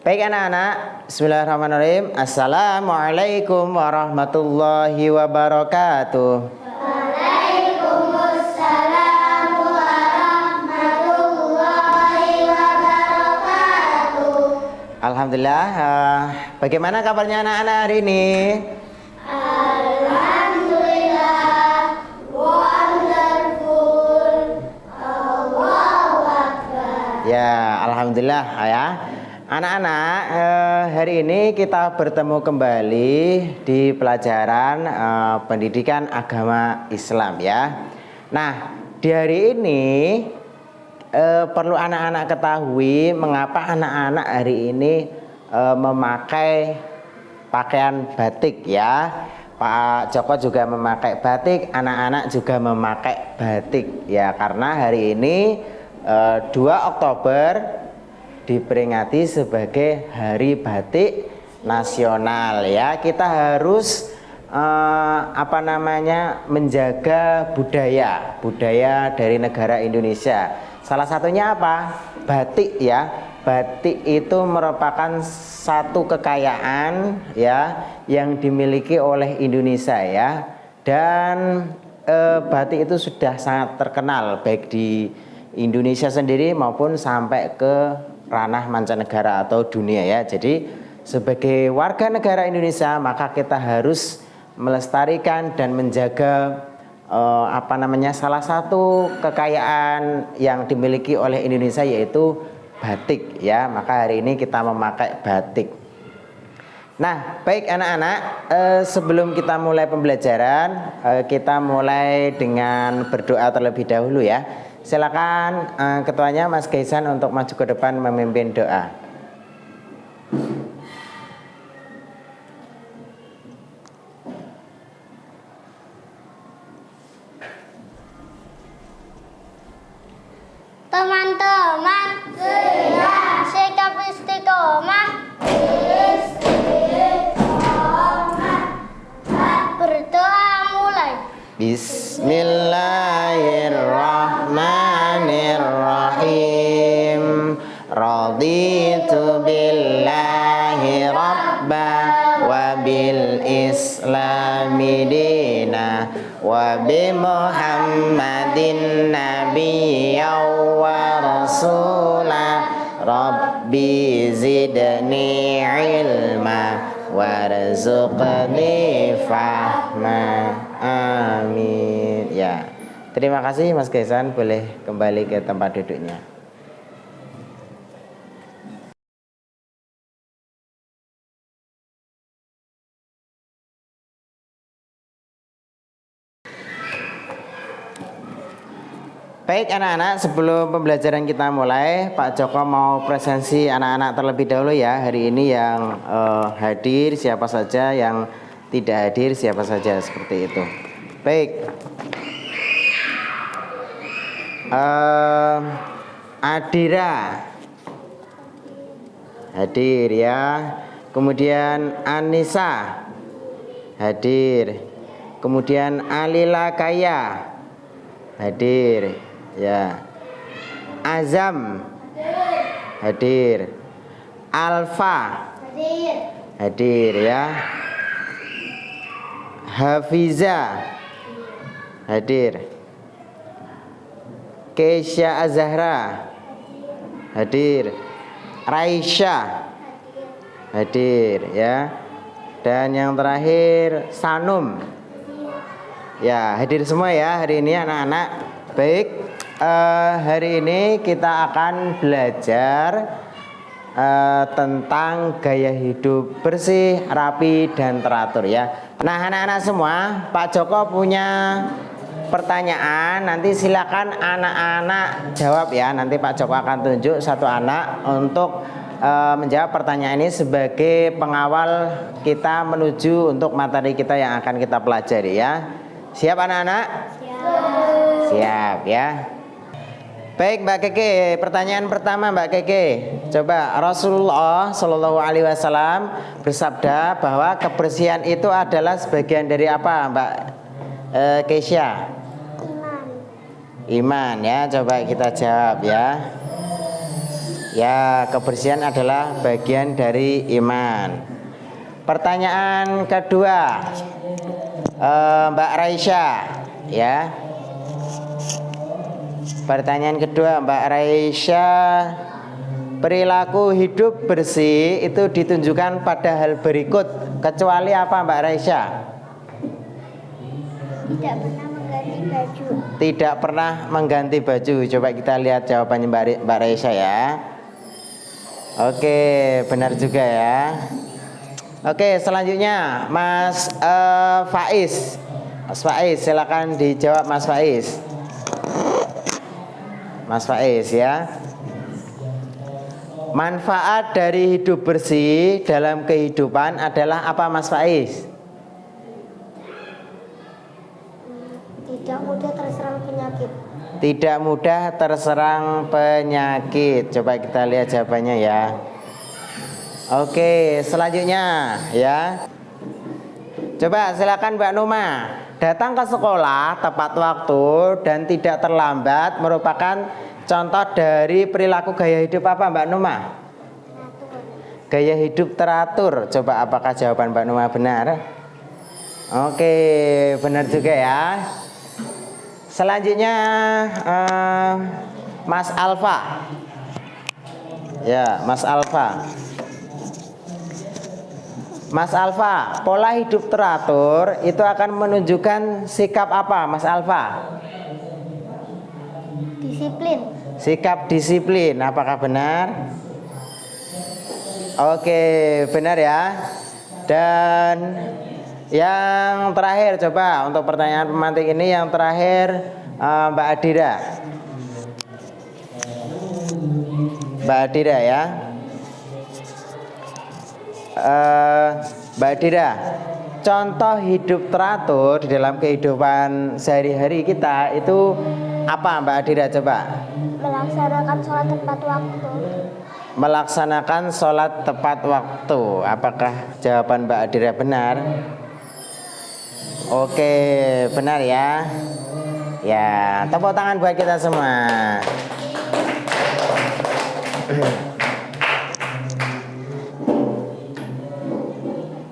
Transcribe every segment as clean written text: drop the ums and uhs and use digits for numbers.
Baik anak-anak, bismillahirrahmanirrahim. Assalamualaikum warahmatullahi wabarakatuh. Waalaikumsalam warahmatullahi wabarakatuh. Alhamdulillah, bagaimana kabarnya anak-anak hari ini? Alhamdulillah, wonderful, Allahu Akbar. Ya, alhamdulillah ya. Anak-anak, hari ini kita bertemu kembali di pelajaran pendidikan agama Islam ya. Nah, di hari ini perlu anak-anak ketahui mengapa anak-anak hari ini memakai pakaian batik ya. Pak Joko juga memakai batik, anak-anak juga memakai batik ya, karena hari ini 2 Oktober diperingati sebagai Hari Batik Nasional ya. Kita harus menjaga budaya dari negara Indonesia. Salah satunya apa? Batik ya. Batik itu merupakan satu kekayaan ya yang dimiliki oleh Indonesia ya. Dan batik itu sudah sangat terkenal baik di Indonesia sendiri maupun sampai ke ranah mancanegara atau dunia ya. Jadi sebagai warga negara Indonesia maka kita harus melestarikan dan menjaga salah satu kekayaan yang dimiliki oleh Indonesia yaitu batik ya. Maka hari ini kita memakai batik. Nah, baik anak-anak, sebelum kita mulai pembelajaran, kita mulai dengan berdoa terlebih dahulu ya. Silakan ketuanya Mas Gaisan untuk maju ke depan memimpin doa. Teman-teman, sikap istiqomah, berdoa mulai. Bismillahirrahmanirrahim. Raditu billahi rabba wa bil islami dina wa bi muhammadin nabiyya wa rasula rabbi zidni ilma warzuqni fahma. Amin ya. Terima kasih Mas Gaisan, boleh kembali ke tempat duduknya. Baik anak-anak, sebelum pembelajaran kita mulai, Pak Joko mau presensi anak-anak terlebih dahulu ya. Hari ini yang hadir siapa saja, yang tidak hadir siapa saja, seperti itu. Baik, Adira hadir ya. Kemudian Anissa hadir. Kemudian Alila Kaya hadir ya. Azam hadir. Alfa hadir ya. Hafiza hadir. Keisha Azahra hadir. Raisya hadir ya. Dan yang terakhir Sanum ya, hadir semua ya hari ini anak-anak. Baik, hari ini kita akan belajar tentang gaya hidup bersih, rapi, dan teratur ya. Nah anak-anak semua, Pak Joko punya pertanyaan. Nanti silakan anak-anak jawab ya. Nanti Pak Joko akan tunjuk satu anak untuk menjawab pertanyaan ini sebagai pengawal kita menuju untuk materi kita yang akan kita pelajari ya. Siap anak-anak? Siap ya. Baik Mbak Keke, pertanyaan pertama Mbak Keke. Coba, Rasulullah Shallallahu Alaihi Wasallam bersabda bahwa kebersihan itu adalah sebagian dari apa Mbak Keisha? Iman ya, coba kita jawab ya. Ya, kebersihan adalah bagian dari iman. Pertanyaan kedua, Mbak Raisya, ya. Pertanyaan kedua, Mbak Raisya, perilaku hidup bersih itu ditunjukkan pada hal berikut, kecuali apa, Mbak Raisya? Tidak pernah mengganti baju. Tidak pernah mengganti baju. Coba kita lihat jawabannya Mbak Raisya ya. Oke, benar juga ya. Oke, selanjutnya Mas Faiz. Mas Faiz, silakan dijawab Mas Faiz. Mas Faiz ya. Manfaat dari hidup bersih dalam kehidupan adalah apa, Mas Faiz? Tidak mudah terserang penyakit. Tidak mudah terserang penyakit. Coba kita lihat jawabannya ya. Oke, selanjutnya ya. Coba silakan Mbak Numa. Datang ke sekolah tepat waktu dan tidak terlambat merupakan contoh dari perilaku gaya hidup apa, Mbak Numa? Gaya hidup teratur. Coba apakah jawaban Mbak Numa benar? Oke, benar juga ya. Selanjutnya Mas Alfa. Ya, Mas Alfa. Mas Alfa, pola hidup teratur itu akan menunjukkan sikap apa, Mas Alfa? Disiplin. Sikap disiplin, apakah benar? Oke, benar ya. Dan yang terakhir, coba untuk pertanyaan pemantik ini yang terakhir, Mbak Adira. Mbak Adira ya. Mbak Adira, contoh hidup teratur di dalam kehidupan sehari-hari kita itu apa, Mbak Adira? Coba. Melaksanakan sholat tepat waktu. Melaksanakan sholat tepat waktu. Apakah jawaban Mbak Adira benar? Oke, benar ya. Ya, tepuk tangan buat kita semua.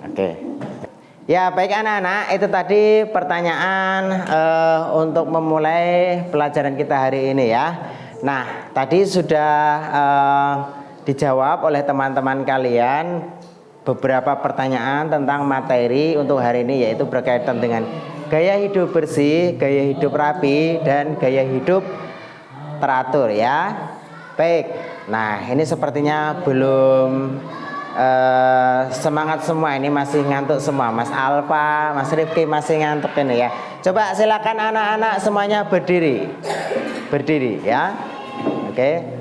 Oke. Ya, baik anak-anak, itu tadi pertanyaan untuk memulai pelajaran kita hari ini ya. Nah, tadi sudah dijawab oleh teman-teman kalian beberapa pertanyaan tentang materi untuk hari ini, yaitu berkaitan dengan gaya hidup bersih, gaya hidup rapi, dan gaya hidup teratur ya. Baik, nah ini sepertinya belum semangat semua, ini masih ngantuk semua. Mas Alfa, Mas Rifki masih ngantuk ini ya. Coba silakan anak-anak semuanya berdiri. Berdiri ya. Oke.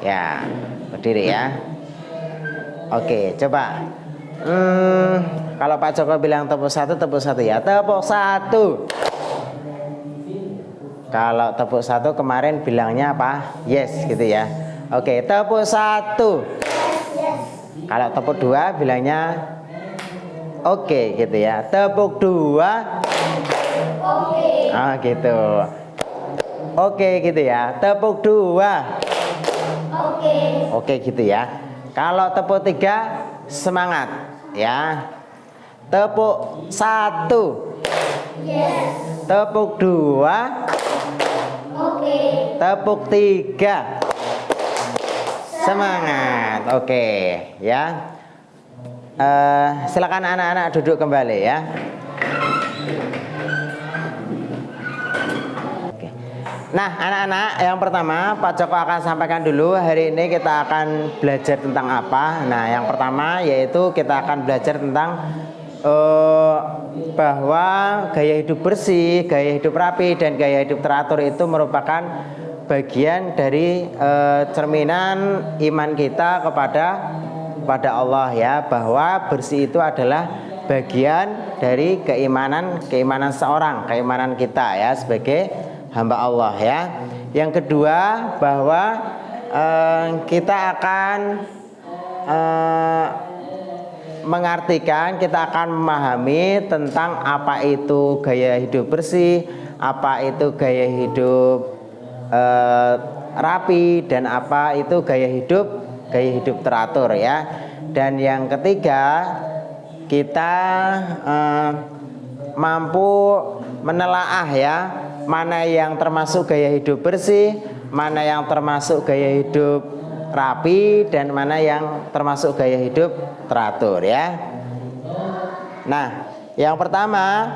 Ya, berdiri ya. Oke, coba. Kalau Pak Joko bilang tepuk satu ya. Tepuk satu. Kalau tepuk satu kemarin bilangnya apa? Yes gitu ya. Oke, tepuk satu. Kalau tepuk dua bilangnya oke gitu ya. Tepuk dua. Oke. Ah gitu. Oke gitu ya. Tepuk dua. Oke gitu ya. Kalau tepuk tiga semangat ya. Tepuk satu. Yes. Tepuk dua. Oke. Tepuk tiga. Semangat. Oke ya. Silakan anak-anak duduk kembali ya. Oke. Nah anak-anak, yang pertama Pak Joko akan sampaikan dulu. Hari ini kita akan belajar tentang apa. Nah yang pertama yaitu kita akan belajar tentang bahwa gaya hidup bersih, gaya hidup rapi, dan gaya hidup teratur itu merupakan bagian dari cerminan iman kita kepada Allah ya, bahwa bersih itu adalah bagian dari keimanan seorang, keimanan kita ya sebagai hamba Allah ya. Yang kedua bahwa kita akan mengartikan, kita akan memahami tentang apa itu gaya hidup bersih, apa itu gaya hidup rapi, dan apa itu gaya hidup teratur ya. Dan yang ketiga, kita mampu menelaah ya, mana yang termasuk gaya hidup bersih, mana yang termasuk gaya hidup rapi, dan mana yang termasuk gaya hidup teratur ya. Nah, yang pertama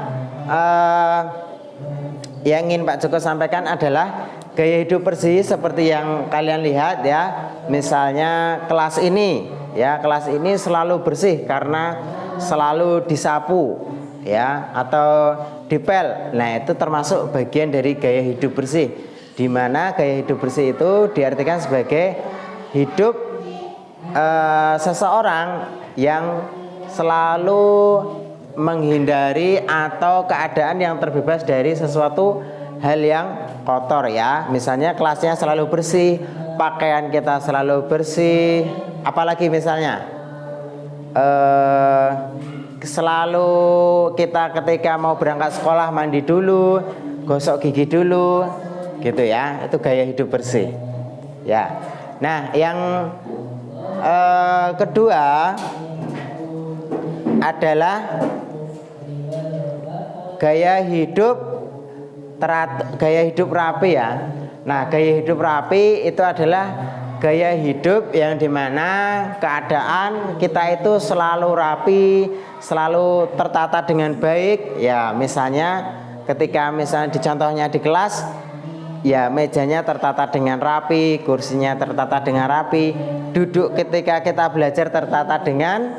yang ingin Pak Joko sampaikan adalah gaya hidup bersih seperti yang kalian lihat ya. Misalnya kelas ini ya, kelas ini selalu bersih karena selalu disapu ya, atau dipel. Nah, itu termasuk bagian dari gaya hidup bersih, di mana gaya hidup bersih itu diartikan sebagai hidup seseorang yang selalu menghindari atau keadaan yang terbebas dari sesuatu hal yang kotor ya. Misalnya kelasnya selalu bersih, pakaian kita selalu bersih, apalagi misalnya selalu kita ketika mau berangkat sekolah mandi dulu, gosok gigi dulu gitu ya. Itu gaya hidup bersih ya. Nah, yang kedua adalah gaya hidup rapi ya. Nah, gaya hidup rapi itu adalah gaya hidup yang dimana keadaan kita itu selalu rapi, selalu tertata dengan baik ya. Misalnya ketika misalnya di contohnya di kelas ya, mejanya tertata dengan rapi, kursinya tertata dengan rapi, duduk ketika kita belajar tertata dengan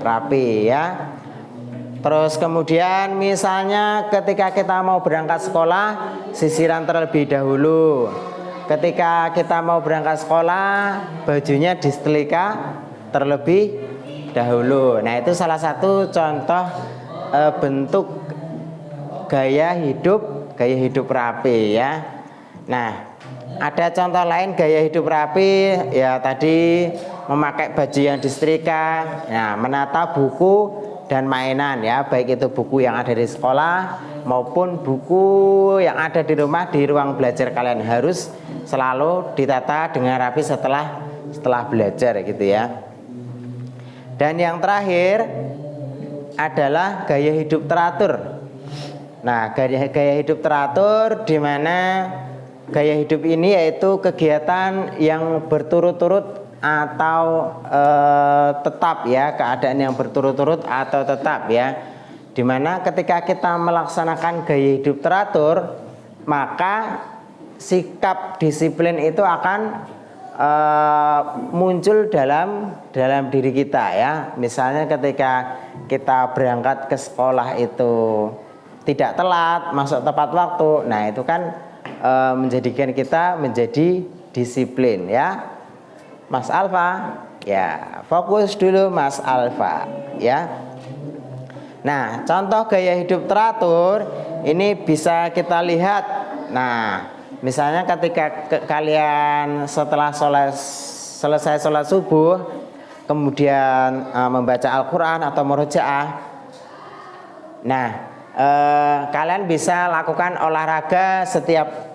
rapi ya. Terus kemudian misalnya ketika kita mau berangkat sekolah, sisiran terlebih dahulu. Ketika kita mau berangkat sekolah, bajunya disetrika terlebih dahulu. Nah, itu salah satu contoh bentuk gaya hidup rapi ya. Nah, ada contoh lain gaya hidup rapi ya, tadi memakai baju yang disetrika, nah, menata buku dan mainan ya, baik itu buku yang ada di sekolah maupun buku yang ada di rumah, di ruang belajar kalian harus selalu ditata dengan rapi setelah belajar gitu ya. Dan yang terakhir adalah gaya hidup teratur. Nah, gaya hidup teratur di mana gaya hidup ini yaitu kegiatan yang berturut-turut atau tetap ya, keadaan yang berturut-turut atau tetap ya, dimana ketika kita melaksanakan gaya hidup teratur, maka sikap disiplin itu akan muncul dalam diri kita ya. Misalnya ketika kita berangkat ke sekolah itu tidak telat, masuk tepat waktu, nah itu kan menjadikan kita menjadi disiplin ya. Mas Alfa, ya fokus dulu Mas Alfa ya. Nah, contoh gaya hidup teratur ini bisa kita lihat. Nah, misalnya ketika kalian setelah selesai sholat subuh, kemudian membaca Al-Quran atau murojaah, nah kalian bisa lakukan olahraga setiap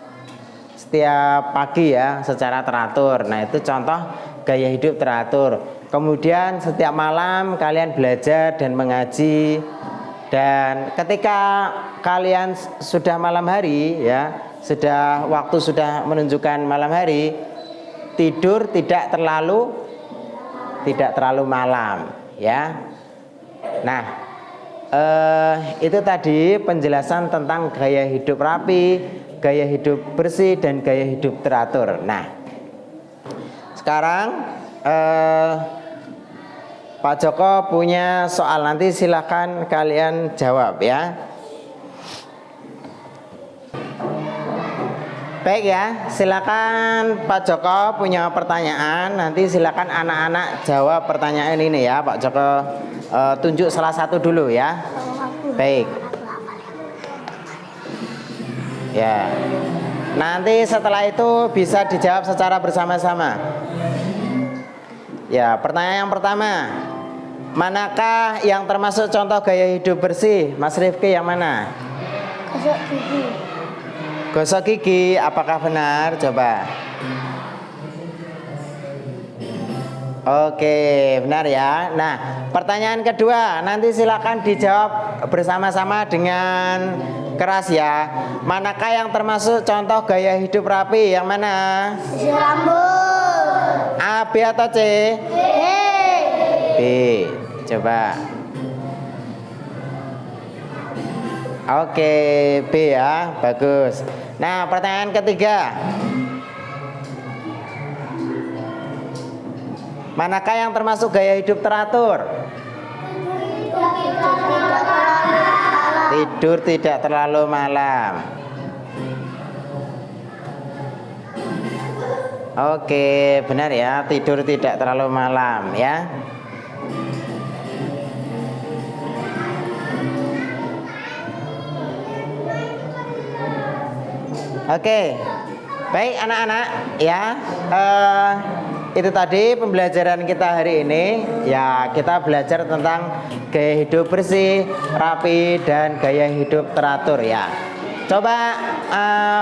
pagi ya secara teratur. Nah, itu contoh gaya hidup teratur. Kemudian setiap malam kalian belajar dan mengaji, dan ketika kalian sudah malam hari ya, waktu sudah menunjukkan malam hari, tidur tidak terlalu malam ya. Nah, itu tadi penjelasan tentang gaya hidup rapi, gaya hidup bersih, dan gaya hidup teratur. Nah, sekarang Pak Joko punya soal, nanti silakan kalian jawab ya. Baik ya, silakan Pak Joko punya pertanyaan, nanti silakan anak-anak jawab pertanyaan ini ya. Pak Joko tunjuk salah satu dulu ya. Baik. Ya. Nanti setelah itu bisa dijawab secara bersama-sama. Ya, pertanyaan yang pertama. Manakah yang termasuk contoh gaya hidup bersih? Mas Rifki yang mana? Gosok gigi. Gosok gigi, apakah benar? Coba. Oke, benar ya. Nah, pertanyaan kedua, nanti silakan dijawab bersama-sama dengan keras ya. Manakah yang termasuk contoh gaya hidup rapi? Yang mana? Sisir rambut. A, B atau C? B. Coba. Oke, B ya, bagus. Nah, pertanyaan ketiga. Manakah yang termasuk gaya hidup teratur? Tidur tidak terlalu malam. Oke, benar ya, tidur tidak terlalu malam ya. Oke, baik anak-anak ya, itu tadi pembelajaran kita hari ini ya. Kita belajar tentang gaya hidup bersih, rapi, dan gaya hidup teratur ya. Coba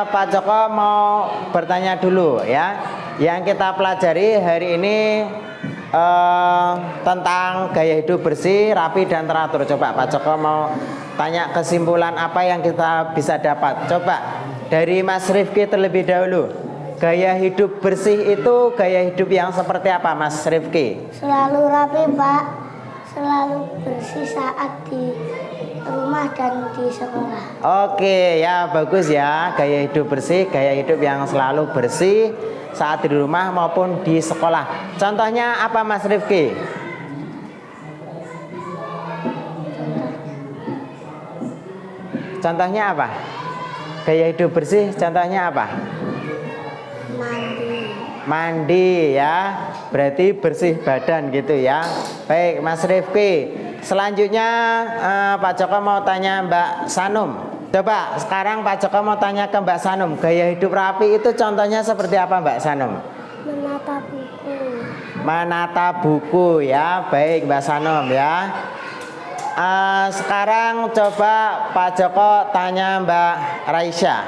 Pak Joko mau bertanya dulu ya. Yang kita pelajari hari ini tentang gaya hidup bersih, rapi, dan teratur. Coba Pak Joko mau tanya kesimpulan apa yang kita bisa dapat. Coba dari Mas Rifki terlebih dahulu. Gaya hidup bersih itu gaya hidup yang seperti apa Mas Rifki? Selalu rapi, Pak. Selalu bersih saat di rumah dan di sekolah. Oke ya, bagus ya. Gaya hidup bersih, gaya hidup yang selalu bersih saat di rumah maupun di sekolah. Contohnya apa Mas Rifki? Contohnya apa? Gaya hidup bersih contohnya apa? Mandi ya, berarti bersih badan gitu ya. Baik Mas Rifki, selanjutnya Pak Joko mau tanya Mbak Sanum. Coba sekarang Pak Joko mau tanya ke Mbak Sanum, gaya hidup rapi itu contohnya seperti apa Mbak Sanum? Menata buku. Menata buku ya. Baik Mbak Sanum ya. Sekarang coba Pak Joko tanya Mbak Raisya,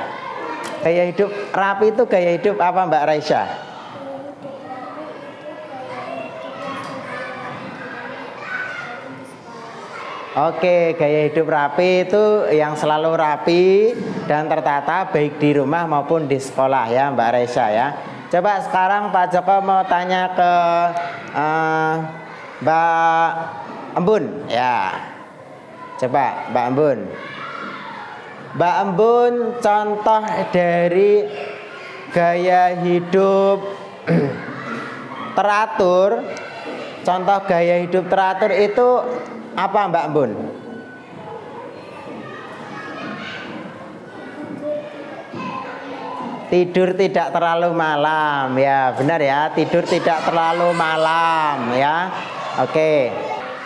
gaya hidup rapi itu gaya hidup apa Mbak Raisya? Oke, gaya hidup rapi itu yang selalu rapi dan tertata baik di rumah maupun di sekolah ya Mbak Raisya ya. Coba sekarang Pak Joko mau tanya ke Mbak Embun ya. Coba Mbak Embun. Mbak Embun, contoh dari gaya hidup teratur, contoh gaya hidup teratur itu apa Mbak Embun? Tidur tidak terlalu malam ya, benar ya, tidur tidak terlalu malam ya. Oke.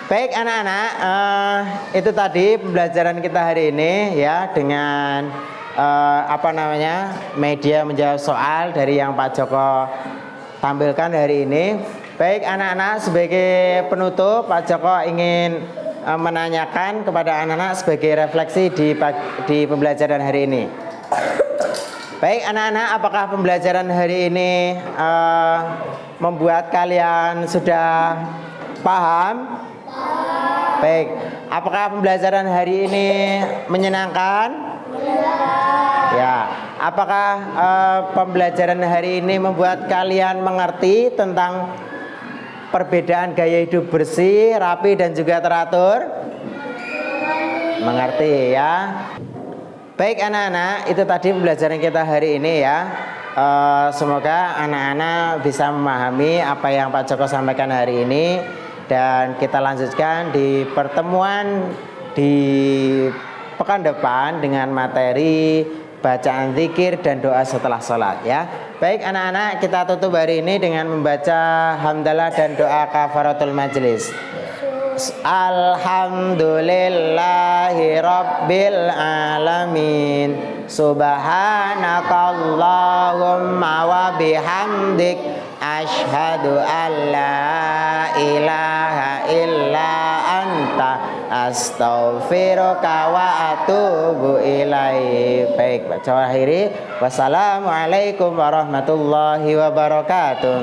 Baik anak-anak, itu tadi pembelajaran kita hari ini ya, dengan media menjawab soal dari yang Pak Joko tampilkan hari ini. Baik anak-anak, sebagai penutup Pak Joko ingin menanyakan kepada anak-anak sebagai refleksi di pembelajaran hari ini. Baik anak-anak, apakah pembelajaran hari ini membuat kalian sudah paham? Baik, apakah pembelajaran hari ini menyenangkan? Ya, apakah pembelajaran hari ini membuat kalian mengerti tentang perbedaan gaya hidup bersih, rapi, dan juga teratur? Mengerti ya. Baik anak-anak, itu tadi pembelajaran kita hari ini ya. Semoga anak-anak bisa memahami apa yang Pak Joko sampaikan hari ini. Dan kita lanjutkan di pertemuan di pekan depan dengan materi bacaan zikir dan doa setelah sholat ya. Baik anak-anak, kita tutup hari ini dengan membaca hamdalah dan doa kafaratul majlis. Alhamdulillahi rabbil alamin. Subhanakallahumma wa bihamdik asyhadu alla ilaha illa anta astaghfiruka wa atubu ilaik. Baik, baca akhiri. Wassalamualaikum warahmatullahi wabarakatuh.